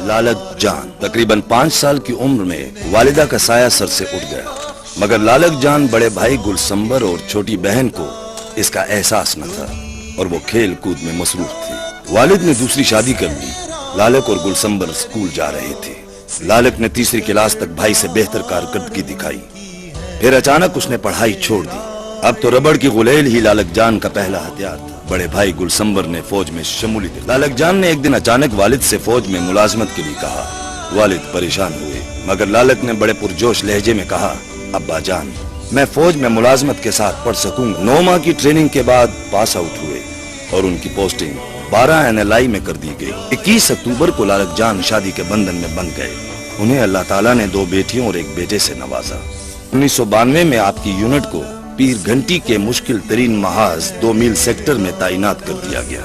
लालक जान तकरीबन 5 साल की उम्र में वालिदा का साया सर से उठ गया, मगर लालक जान बड़े भाई गुलसंबर और छोटी बहन को इसका एहसास न था और वो खेल कूद में मसरूफ थी। वालिद ने दूसरी शादी कर ली। लालक और गुलसंबर स्कूल जा रहे थे। लालक ने तीसरी क्लास तक भाई से बेहतर कारकर्दगी दिखाई, फिर अचानक उसने पढ़ाई छोड़ दी। अब तो रबड़ की गुलेल ही लालक जान का पहला हथियार था। बड़े भाई गुलसंबर ने फौज में शमूलियत दी। लालक जान ने एक दिन अचानक वालिद से फौज में मुलाजमत के लिए कहा। वालिद परेशान हुए, मगर लालक ने बड़े पुरजोश लहजे में कहा, अब्बा जान, मैं फौज में मुलाजमत के साथ पढ़ सकूंगा। 9 माह की ट्रेनिंग के बाद पास आउट हुए और उनकी पोस्टिंग 12 NLI में कर दी गई। 21 अक्टूबर को लालक जान शादी के बंधन में बंध गए। उन्हें अल्लाह ताला ने 2 बेटियों और 1 बेटे से नवाजा। 1992 में आपकी यूनिट को पीर घंटी के मुश्किल तरीन महाज 2 मील सेक्टर में तैनात कर दिया गया।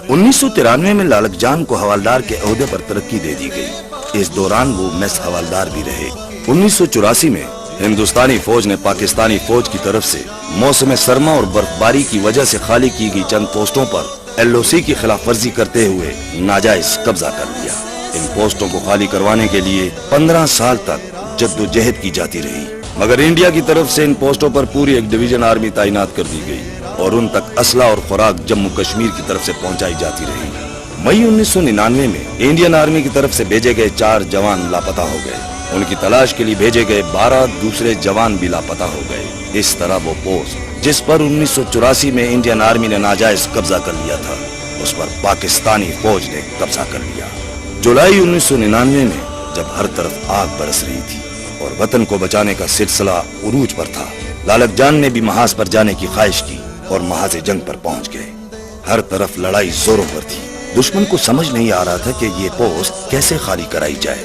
1993 में लालक जान को हवालदार के ओहदे पर तरक्की दे दी गई। इस दौरान वो मेस हवालदार भी रहे। 1984 में हिंदुस्तानी फौज ने पाकिस्तानी फौज की तरफ से मौसम सरमा और बर्फबारी की वजह से खाली की गई चंद पोस्टों पर LOC की खिलाफ वर्जी करते हुए नाजायज कब्जा कर लिया। इन पोस्टों को खाली करवाने के लिए 15 साल तक जद्दोजहद की जाती रही, मगर इंडिया की तरफ से इन पोस्टों पर पूरी एक डिवीजन आर्मी तैनात कर दी गई और उन तक असला और खुराक जम्मू कश्मीर की तरफ से पहुंचाई जाती रही। मई 1999 में इंडियन आर्मी की तरफ से भेजे गए 4 जवान लापता हो गए। उनकी तलाश के लिए भेजे गए 12 दूसरे जवान भी लापता हो गए। इस तरह वो पोस्ट जिस पर 1984 में इंडियन आर्मी ने नाजायज कब्जा कर लिया था, उस पर पाकिस्तानी फौज ने कब्जा कर लिया। जुलाई 1999 में जब हर तरफ आग बरस रही थी और वतन को बचाने का सिलसिला उरूज पर था, लालक जान ने भी महाज पर जाने की ख्वाहिश की और महाज जंग पर पहुंच गए। हर तरफ लड़ाई जोरों पर थी। दुश्मन को समझ नहीं आ रहा था कि ये पोस्ट कैसे खाली कराई जाए,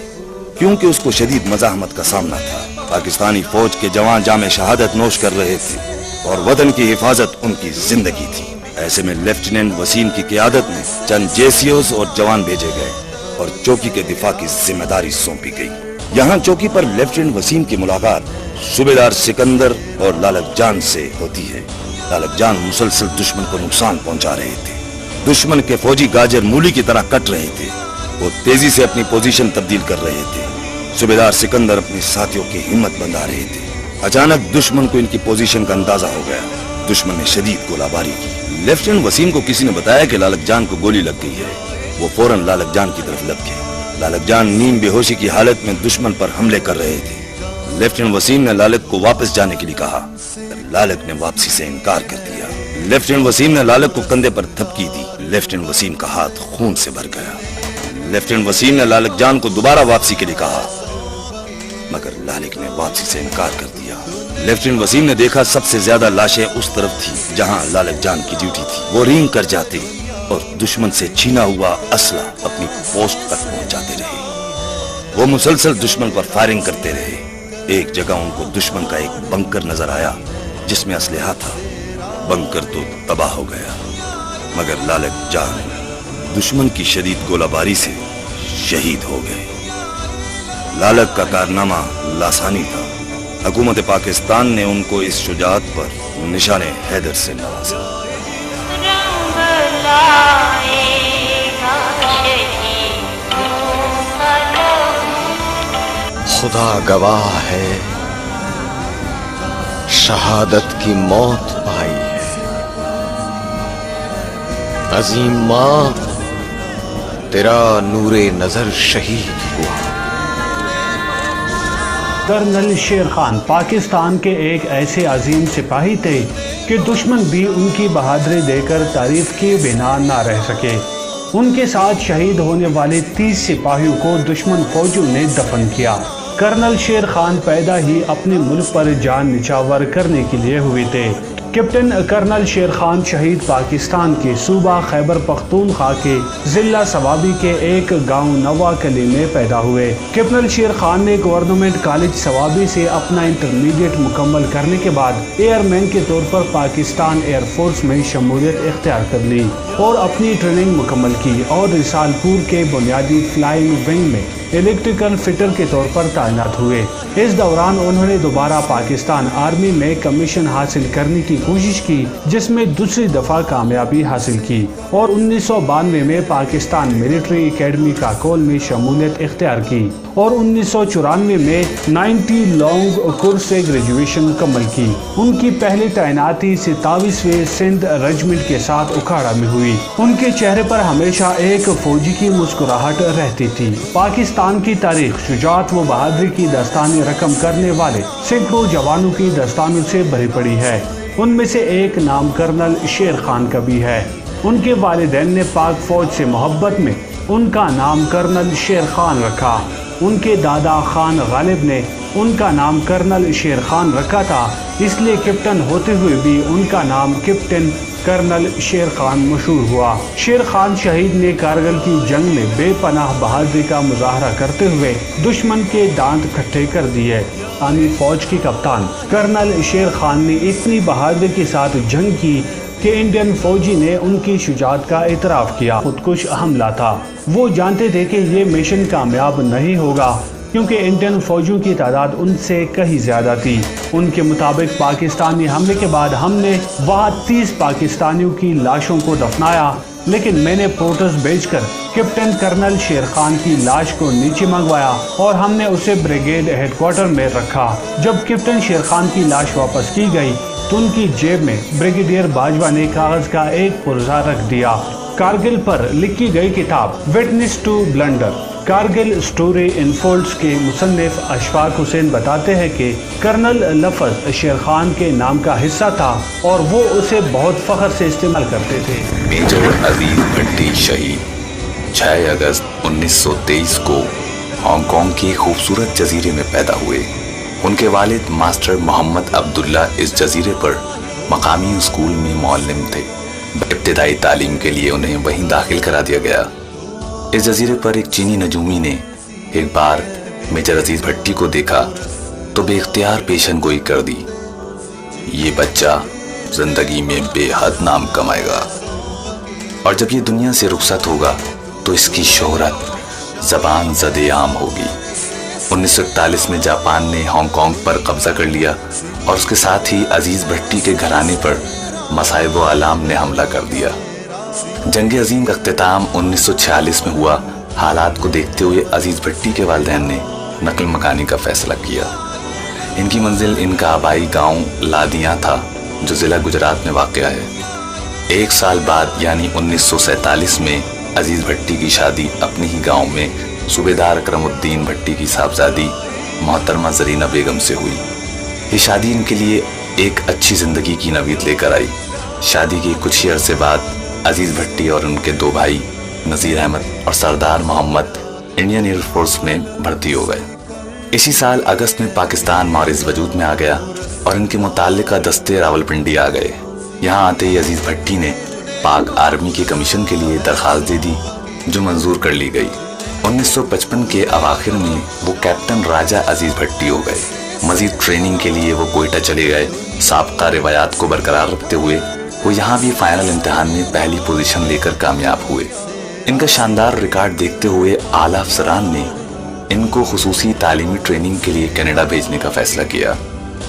क्योंकि उसको शदीद मज़ाहमत का सामना था। पाकिस्तानी फौज के जवान जामे शहादत नोश कर रहे थे और वतन की हिफाजत उनकी जिंदगी थी। ऐसे में लेफ्टिनेंट वसीम की क़ियादत में चंद JCOs और जवान भेजे गए और चौकी के दिफा की जिम्मेदारी सौंपी गई। यहाँ चौकी पर लेफ्टिनेंट वसीम की मुलाकात सूबेदार सिकंदर और लालक जान से होती है। लालक जान मुसलसल दुश्मन को नुकसान पहुंचा रहे थे। दुश्मन के फौजी गाजर मूली की तरह कट रहे थे। वो तेजी से अपनी पोजीशन तब्दील कर रहे थे। सूबेदार सिकंदर अपने साथियों की हिम्मत बंधा रहे थे। अचानक दुश्मन को इनकी पोजीशन का अंदाजा हो गया। दुश्मन ने शदीद गोलाबारी की। लेफ्टिनेंट वसीम को किसी ने बताया कि लालक जान को गोली लग गई है। वो फौरन लालक जान की तरफ लग गए। लालक जान नीम बेहोशी की हालत में दुश्मन पर हमले कर रहे थे। लेफ्टिनेंट वसीम ने लालक को वापस जाने के लिए कहा। लालक ने वापसी से इनकार कर दिया। लेफ्टिनेंट वसीम ने लालक को कंधे पर थपकी दी। लेफ्टिनेंट वसीम का हाथ खून से भर गया। लेफ्टिनेंट वसीम ने लालक जान को दोबारा वापसी के लिए कहा, मगर लालक ने वापसी से इनकार कर दिया। लेफ्टिनेंट वसीम ने देखा सबसे ज्यादा लाशें उस तरफ थी जहां लालक जान की ड्यूटी थी। वो रिंग कर जाते और दुश्मन से छीना हुआ असला अपनी पोस्ट तक पहुंचाते रहे। वो मुसलसल दुश्मन पर फायरिंग करते रहे। एक जगह उनको दुश्मन का एक बंकर नजर आया जिसमें असलहा था। बंकर तो तबाह हो गया, मगर लालक जान दुश्मन की शदीद गोलाबारी से शहीद हो गए। लालक का कारनामा लासानी था। हुकूमत पाकिस्तान ने उनको इस शुजाअत पर निशाने हैदर से नवाजा। खुदा गवाह है, शहादत की मौत पाई है। अजीम माँ, तेरा नूरे नजर शहीद हुआ। कर्नल शेर खान पाकिस्तान के एक ऐसे अजीम सिपाही थे कि दुश्मन भी उनकी बहादुरी देकर तारीफ के बिना ना रह सके। उनके साथ शहीद होने वाले 30 सिपाहियों को दुश्मन फौजियों ने दफन किया। कर्नल शेर खान पैदा ही अपने मुल्क पर जान निछावर करने के लिए हुए थे। کیپٹن کرنل شیر خان شہید پاکستان کے صوبہ خیبر پختونخوا کے ضلع سوابی کے ایک گاؤں نوا کلی میں پیدا ہوئے۔ کیپٹن شیر خان نے گورنمنٹ کالج سوابی سے اپنا انٹرمیڈیٹ مکمل کرنے کے بعد ایئر مین کے طور پر پاکستان ایئر فورس میں شمولیت اختیار کر لی اور اپنی ٹریننگ مکمل کی اور رسال پور کے بنیادی فلائنگ ونگ میں الیکٹریکل فٹر کے طور پر تعینات ہوئے۔ اس دوران انہوں نے دوبارہ پاکستان آرمی میں کمیشن حاصل کرنے کی کوشش کی، جس میں دوسری دفعہ کامیابی حاصل کی اور 1992 میں پاکستان ملٹری اکیڈمی کاکول میں شمولیت اختیار کی اور 1994 میں 90 لانگ کورس سے گریجویشن مکمل کی۔ ان کی پہلی تعیناتی 27ویں سندھ ریجمنٹ کے ساتھ اکھاڑا میں ہوئی۔ ان کے چہرے پر ہمیشہ ایک فوجی کی مسکراہٹ رہتی تھی۔ پاکستان کی تاریخ شجاعت و بہادری کی داستانیں رقم کرنے والے سینکڑوں جوانوں کی داستانوں سے بھری پڑی ہے۔ ان میں سے ایک نام کرنل شیر خان کا بھی ہے۔ ان کے والدین نے پاک فوج سے محبت میں ان کا نام کرنل شیر خان رکھا۔ ان کے دادا خان غالب نے ان کا نام کرنل شیر خان رکھا تھا، اس لیے کیپٹن ہوتے ہوئے بھی ان کا نام کیپٹن کرنل شیر خان مشہور ہوا۔ شیر خان شہید نے کارگل کی جنگ میں بے پناہ بہادری کا مظاہرہ کرتے ہوئے دشمن کے دانت کھٹے کر دیے۔ پاکستانی فوج کے کپتان کرنل شیر خان نے اتنی بہادری کے ساتھ جنگ کی کہ انڈین فوجی نے ان کی شجاعت کا اعتراف کیا۔ خودکش حملہ تھا۔ وہ جانتے تھے کہ یہ مشن کامیاب نہیں ہوگا کیونکہ انڈین فوجیوں کی تعداد ان سے کہیں زیادہ تھی۔ ان کے مطابق پاکستانی حملے کے بعد ہم نے وہاں 30 پاکستانیوں کی لاشوں کو دفنایا، لیکن میں نے پورٹرز بھیج کر کیپٹن کرنل شیر خان کی لاش کو نیچے منگوایا اور ہم نے اسے بریگیڈ ہیڈ کوارٹر میں رکھا۔ جب کیپٹن شیر خان کی لاش واپس کی گئی تو ان کی جیب میں بریگیڈیئر باجوہ نے کاغذ کا ایک پرزہ رکھ دیا۔ کارگل پر لکھی گئی کتاب witness to blunder Kargil story unfolds کے مصنف اشفاق حسین بتاتے ہیں کہ کرنل لفظ شیر خان کے نام کا حصہ تھا اور وہ اسے بہت فخر سے استعمال کرتے تھے۔ میجر عزیز بھٹی شہید 6 اگست 1923 کو ہانگ کانگ کے خوبصورت جزیرے میں پیدا ہوئے۔ ان کے والد ماسٹر محمد عبداللہ اس جزیرے پر مقامی اسکول میں معلم تھے۔ ابتدائی تعلیم کے لیے انہیں وہیں داخل کرا دیا گیا۔ اس جزیرے پر ایک چینی نجومی نے ایک بار میجر عزیز بھٹی کو دیکھا تو بے اختیار پیشن گوئی کر دی، یہ بچہ زندگی میں بے حد نام کمائے گا اور جب یہ دنیا سے رخصت ہوگا تو اس کی شہرت زبان زدِ عام ہوگی۔ 1941 میں جاپان نے ہانگ کانگ پر قبضہ کر لیا اور اس کے ساتھ ہی عزیز بھٹی کے گھرانے پر مصائب و آلام نے حملہ کر دیا۔ جنگ عظیم کا اختتام 1946 میں ہوا۔ حالات کو دیکھتے ہوئے عزیز بھٹی کے والدین نے نقل مکانی کا فیصلہ کیا۔ ان کی منزل ان کا آبائی گاؤں لادیاں تھا جو ضلع گجرات میں واقع ہے۔ 1 سال بعد یعنی 1947 میں عزیز بھٹی کی شادی اپنے ہی گاؤں میں صوبیدار اکرم الدین بھٹی کی صاحبزادی محترمہ زرینہ بیگم سے ہوئی۔ یہ شادی ان کے لیے ایک اچھی زندگی کی نوید لے کر آئی۔ شادی کے کچھ ہی عرصے بعد عزیز بھٹی اور ان کے 2 بھائی نذیر احمد اور سردار محمد انڈین ایئر فورس میں بھرتی ہو گئے۔ اسی سال اگست میں پاکستان معرض وجود میں آ گیا اور ان کے متعلقہ دستے راولپنڈی آ گئے۔ یہاں آتے ہی عزیز بھٹی نے پاک آرمی کے کمیشن کے لیے درخواست دے دی جو منظور کر لی گئی۔ 1955 کے اواخر میں وہ کیپٹن راجہ عزیز بھٹی ہو گئے۔ مزید ٹریننگ کے لیے وہ کوئٹہ چلے گئے۔ سابقہ روایات کو برقرار رکھتے ہوئے وہ یہاں بھی فائنل امتحان میں پہلی پوزیشن لے کر کامیاب ہوئے۔ ان کا شاندار ریکارڈ دیکھتے ہوئے اعلیٰ افسران نے ان کو خصوصی تعلیمی ٹریننگ کے لیے کینیڈا بھیجنے کا فیصلہ کیا۔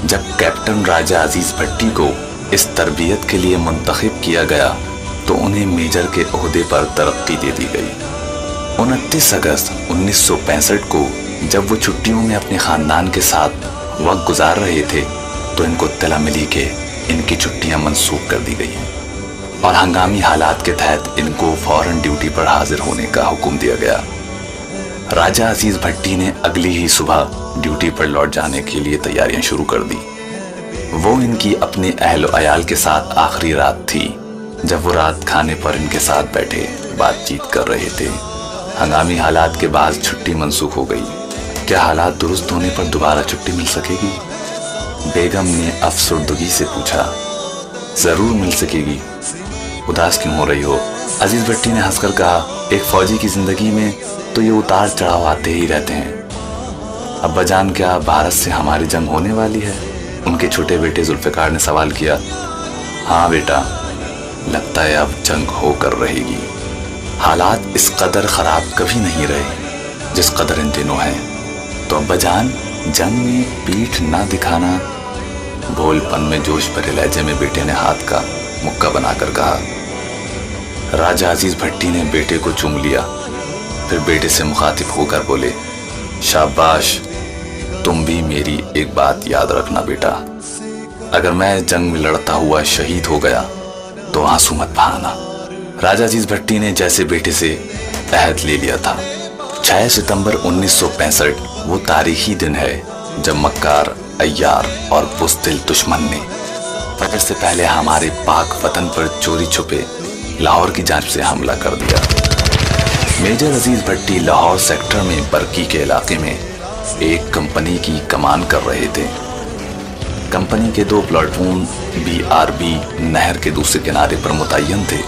جب کیپٹن راجہ عزیز بھٹی کو اس تربیت کے لیے منتخب کیا گیا تو انہیں میجر کے عہدے پر ترقی دے دی گئی۔ 29 اگست 1965 کو جب وہ چھٹیوں میں اپنے خاندان کے ساتھ وقت گزار رہے تھے تو ان کو اطلاع ملی کہ ان کی چھٹیاں منسوخ کر دی گئی ہیں اور ہنگامی حالات کے تحت ان کو فوراً ڈیوٹی پر حاضر ہونے کا حکم دیا گیا۔ راجہ عزیز بھٹی نے اگلی ہی صبح ڈیوٹی پر لوٹ جانے کے لیے تیاریاں شروع کر دی۔ وہ ان کی اپنے اہل و عیال کے ساتھ آخری رات تھی جب وہ رات کھانے پر ان کے ساتھ بیٹھے بات چیت کر رہے تھے۔ ہنگامی حالات کے بعد چھٹی منسوخ ہو گئی۔ کیا حالات درست ہونے پر دوبارہ چھٹی مل سکے گی؟ بیگم نے افسردگی سے پوچھا۔ जरूर मिल सकेगी। उदास क्यों हो रही हो? अजीज भट्टी ने हंसकर कहा, एक फौजी की जिंदगी में तो ये उतार चढ़ाव आते ही रहते हैं। अब्बा जान, क्या भारत से हमारी जंग होने वाली है? उनके छोटे बेटे जुल्फिकार ने सवाल किया। हाँ बेटा, लगता है अब जंग होकर रहेगी। हालात इस कदर खराब कभी नहीं रहे जिस कदर इन दिनों है। तो अब्बा जान, जंग में पीठ ना दिखाना। भोलपन में जोश भरे लहजे में बेटे ने हाथ का मुक्का बनाकर कहा। राजा अजीज भट्टी ने बेटे को चूम लिया, फिर बेटे से मुखातिब होकर बोले, शाबाश, तुम भी मेरी एक बात याद रखना बेटा, अगर मैं जंग में लड़ता हुआ शहीद हो गया तो आंसू मत बहाना। राजा अजीज भट्टी ने जैसे बेटे से अहद ले लिया था। 6 सितंबर 1965 वो तारीखी दिन है जब मक्कार, अय्यार और बुज़दिल दुश्मन ने फजर से पहले हमारे पाक वतन पर चोरी छुपे लाहौर की जानिब से हमला कर दिया। मेजर अजीज भट्टी लाहौर सेक्टर में बरकी के इलाके में एक कंपनी की कमान कर रहे थे। कंपनी के 2 प्लाटून BRB नहर के दूसरे किनारे पर मुतय्यन थे।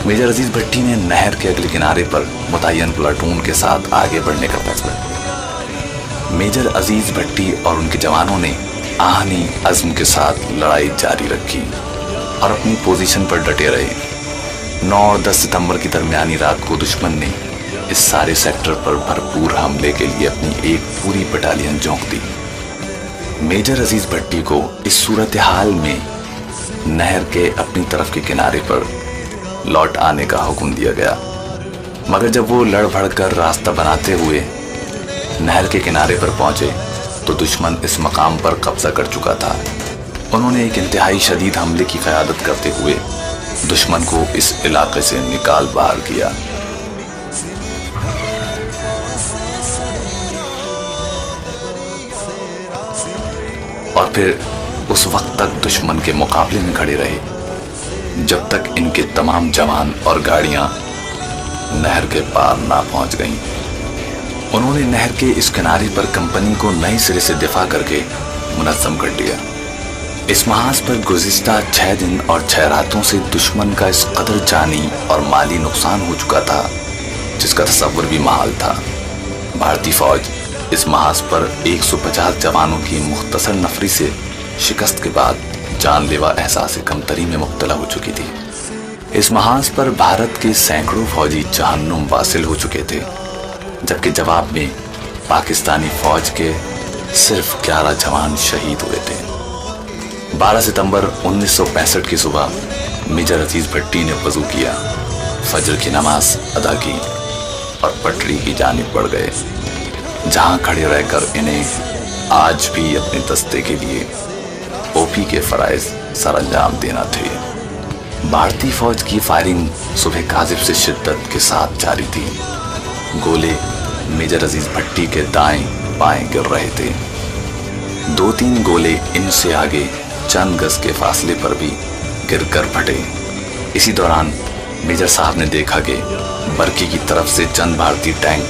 मेजर अजीज भट्टी ने नहर के अगले किनारे पर मुतय्यन प्लाटून के साथ आगे बढ़ने का फैसला किया। मेजर अजीज भट्टी और उनके जवानों ने आहनी अज़्म के साथ लड़ाई जारी रखी और अपनी पोजीशन पर डटे रहे। 9 और 10 सितंबर की दरमियानी रात को दुश्मन ने इस सारे सेक्टर पर भरपूर हमले के लिए अपनी एक पूरी बटालियन झोंक दी। मेजर अजीज भट्टी को इस सूरत हाल में नहर के अपनी तरफ के किनारे पर लौट आने का हुक्म दिया गया, मगर जब वो लड़ भड़ कर रास्ता बनाते हुए नहर के किनारे पर पहुंचे तो दुश्मन इस मकाम पर कब्जा कर चुका था। उन्होंने एक इंतहाई शदीद हमले की क़यादत करते हुए दुश्मन को इस इलाके से निकाल बाहर किया। और फिर उस वक्त तक दुश्मन के मुकाबले में खड़े रहे जब तक इनके तमाम जवान और गाड़ियां नहर के पार ना पहुंच गईं। उन्होंने नहर के इस किनारे पर कंपनी को नए सिरे से दिफा करके मुनज़्ज़म कर लिया। इस महाज पर गुज़िश्ता 6 दिन और 6 रातों से दुश्मन का इस कदर जानी और माली नुकसान हो चुका था जिसका तसव्वुर भी महाल था। भारतीय फौज इस महाज पर 150 जवानों की मुख्तसर नफरी से शिकस्त के बाद जानलेवा एहसास कमतरी में मुब्तला हो चुकी थी। इस महाज पर भारत के सैकड़ों फौजी जहन्नुम वासिल हो चुके थे, जबकि जवाब में पाकिस्तानी फौज के सिर्फ 11 जवान शहीद हुए थे। 12 सितंबर 1965 की सुबह मेजर अजीज भट्टी ने वज़ू किया, फजर की नमाज अदा की और पटरी की जानिब बढ़ गए, जहां खड़े रहकर इन्हें आज भी अपने दस्ते के लिए ओपी के फराइज सर अंजाम देना थे। भारतीय फौज की फायरिंग सुबह काजिब से शिद्दत के साथ जारी थी। गोले मेजर अजीज भट्टी के दाएं बाएं गिर रहे थे। 2-3 गोले इनसे आगे चंद गज के फासले पर भी गिर कर फटे। इसी दौरान मेजर साहब ने देखा कि बरकी की तरफ से चंद भारतीय टैंक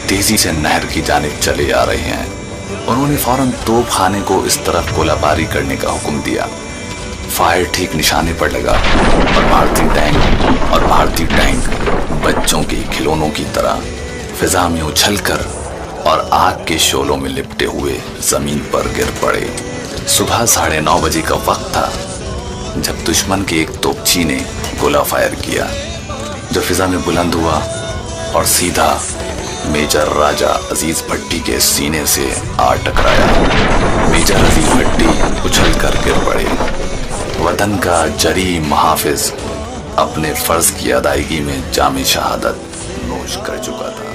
तेजी से नहर की जानिब चले आ रहे हैं। उन्होंने फौरन तोप खाने को इस तरफ गोलाबारी करने का हुक्म दिया। फायर ठीक निशाने पर लगा और भारतीय टैंक बच्चों के खिलौनों की तरह फिजा में उछलकर और आग के शोलों में लिपटे हुए जमीन पर गिर पड़े। सुबह 9:30 बजे का वक्त था जब दुश्मन के एक तोपची ने गोला फायर किया, जो फिजा में बुलंद हुआ और सीधा मेजर राजा अजीज भट्टी के सीने से आ टकराया। मेजर अजीज भट्टी उछलकर गिर पड़े। वतन का जरी मुहाफिज अपने फर्ज की अदायगी में जामे शहादत नोश कर चुका था।